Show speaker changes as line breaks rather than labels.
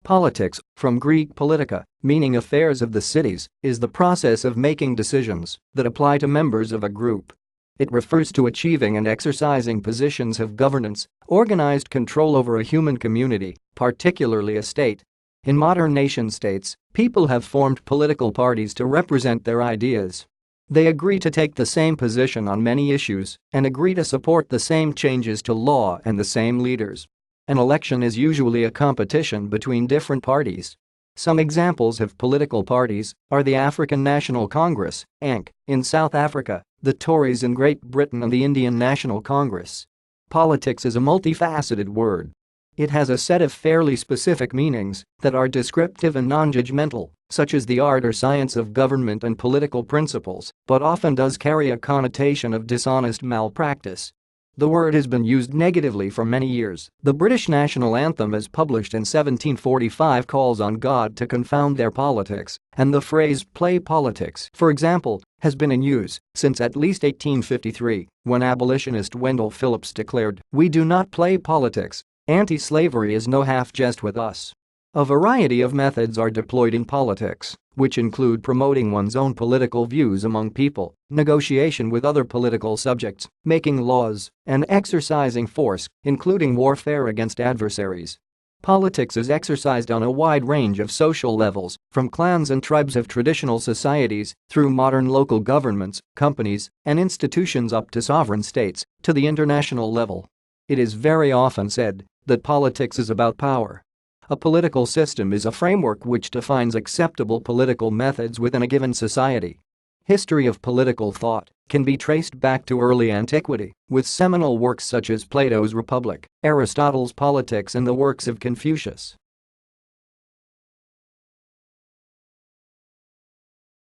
Politics, from Greek politika, meaning affairs of the cities, is the process of making decisions that apply to members of a group. It refers to achieving and exercising positions of governance, organized control over a human community, particularly a state. In modern nation-states, people have formed political parties to represent their ideas. They agree to take the same position on many issues and agree to support the same changes to law and the same leaders. An election is usually a competition between different parties. Some examples of political parties are the African National Congress, ANC, in South Africa, the Tories in Great Britain and the Indian National Congress. Politics is a multifaceted word. It has a set of fairly specific meanings that are descriptive and non-judgmental, such as the art or science of government and political principles, but often does carry a connotation of dishonest malpractice. The word has been used negatively for many years. The British national anthem, as published in 1745, calls on God to confound their politics, and the phrase "play politics," for example, has been in use since at least 1853, when abolitionist Wendell Phillips declared, "We do not play politics. Anti-slavery is no half-jest with us." A variety of methods are deployed in politics, which include promoting one's own political views among people, negotiation with other political subjects, making laws, and exercising force, including warfare against adversaries. Politics is exercised on a wide range of social levels, from clans and tribes of traditional societies, through modern local governments, companies, and institutions up to sovereign states, to the international level. It is very often said that politics is about power. A political system is a framework which defines acceptable political methods within a given society. History of political thought can be traced back to early antiquity, with seminal works such as Plato's Republic, Aristotle's Politics, and the works of Confucius.